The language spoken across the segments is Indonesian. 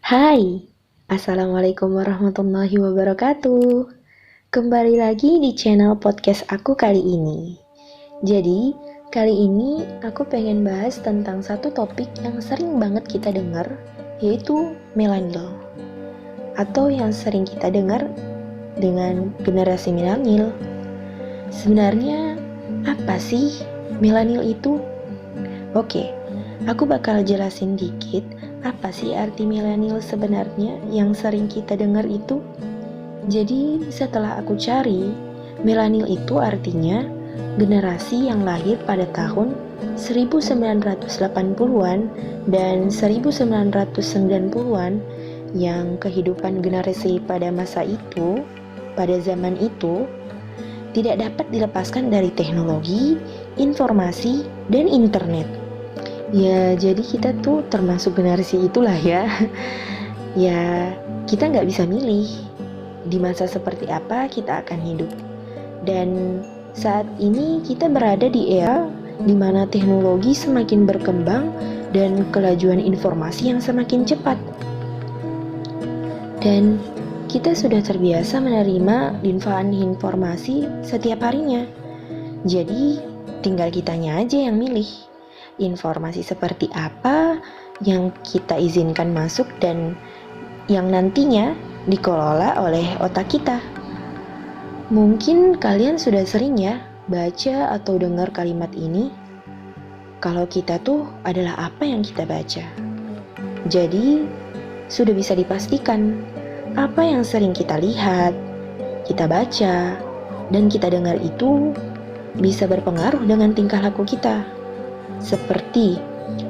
Hai, Assalamualaikum warahmatullahi wabarakatuh. Kembali lagi di channel podcast aku kali ini. Jadi, kali ini aku pengen bahas tentang satu topik yang sering banget kita dengar, yaitu millennial. Atau yang sering kita dengar dengan generasi milenial. Sebenarnya, apa sih milenial itu? Oke, aku bakal jelasin dikit apa sih arti milenial sebenarnya yang sering kita dengar itu. Jadi setelah aku cari, milenial itu artinya generasi yang lahir pada tahun 1980-an dan 1990-an yang kehidupan generasi pada masa itu, pada zaman itu, tidak dapat dilepaskan dari teknologi, informasi, dan internet. Ya, jadi kita tuh termasuk generasi itulah ya. Ya, kita nggak bisa milih di masa seperti apa kita akan hidup. Dan saat ini kita berada di era di mana teknologi semakin berkembang dan kelajuan informasi yang semakin cepat. Dan kita sudah terbiasa menerima limpahan informasi setiap harinya. Jadi, tinggal kitanya aja yang milih informasi seperti apa yang kita izinkan masuk dan yang nantinya dikelola oleh otak kita. Mungkin kalian sudah sering ya baca atau dengar kalimat ini. Kalau kita tuh adalah apa yang kita baca. Jadi, sudah bisa dipastikan apa yang sering kita lihat, kita baca, dan kita dengar itu bisa berpengaruh dengan tingkah laku kita. Seperti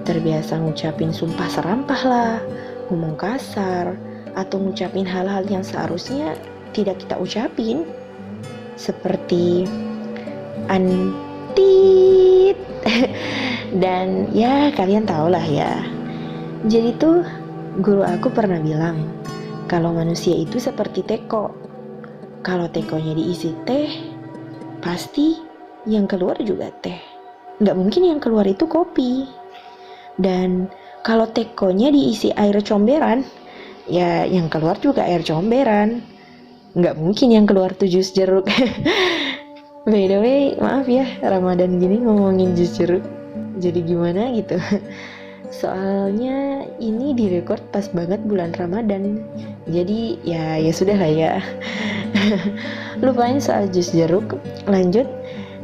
terbiasa ngucapin sumpah serampah lah, ngomong kasar, atau ngucapin hal-hal yang seharusnya tidak kita ucapin. Seperti antit. Dan ya kalian tahulah ya. Jadi tuh guru aku pernah bilang, kalau manusia itu seperti teko. Kalau tekonya diisi teh, pasti yang keluar juga teh. Nggak mungkin yang keluar itu kopi. Dan kalau tekonya diisi air comberan, ya yang keluar juga air comberan. Nggak mungkin yang keluar tuh jus jeruk. By the way, maaf ya Ramadan gini ngomongin jus jeruk. Jadi gimana gitu. Soalnya ini direkord pas banget bulan Ramadan. Jadi ya sudah lah ya. Lupain soal jus jeruk. Lanjut.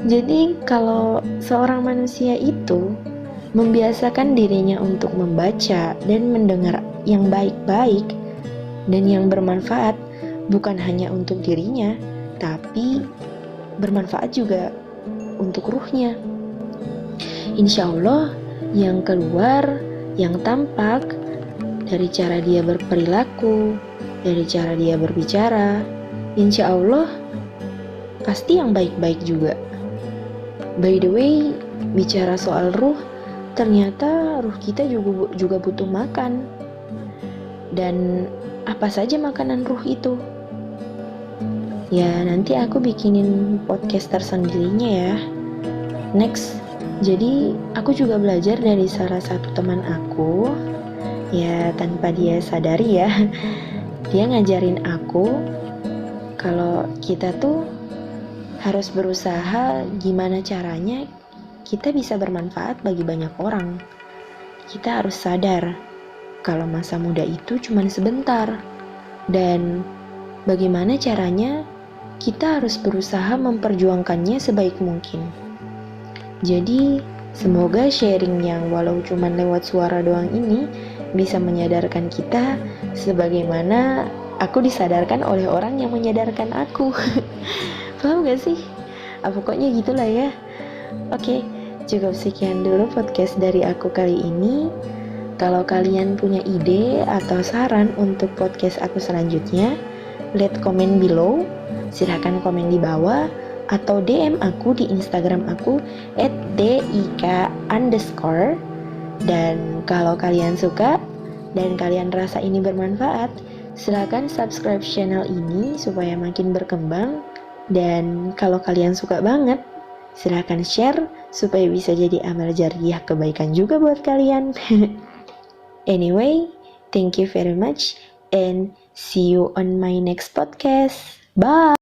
Jadi kalau seorang manusia itu membiasakan dirinya untuk membaca dan mendengar yang baik-baik dan yang bermanfaat, bukan hanya untuk dirinya, tapi bermanfaat juga untuk ruhnya. Insya Allah yang keluar, yang tampak dari cara dia berperilaku, dari cara dia berbicara, insya Allah pasti yang baik-baik juga. By the way, bicara soal ruh, ternyata ruh kita juga butuh makan. Dan apa saja makanan ruh itu? Ya, nanti aku bikinin podcast tersendirinya ya. Next, jadi aku juga belajar dari salah satu teman aku. Ya, tanpa dia sadari ya. Dia ngajarin aku kalau kita tuh harus berusaha gimana caranya kita bisa bermanfaat bagi banyak orang. Kita harus sadar kalau masa muda itu cuma sebentar. Dan bagaimana caranya kita harus berusaha memperjuangkannya sebaik mungkin. Jadi, semoga sharing yang walau cuma lewat suara doang ini bisa menyadarkan kita sebagaimana aku disadarkan oleh orang yang menyadarkan aku. Paham gak sih? Pokoknya gitulah ya. Oke, cukup sekian dulu podcast dari aku kali ini. Kalau kalian punya ide atau saran untuk podcast aku selanjutnya, let comment below. Silahkan komen di bawah atau DM aku di Instagram aku @dik_. Dan kalau kalian suka dan kalian rasa ini bermanfaat, silahkan subscribe channel ini supaya makin berkembang. Dan kalau kalian suka banget, silahkan share supaya bisa jadi amal jariah kebaikan juga buat kalian. Anyway, Thank you very much and see you on my next podcast. Bye.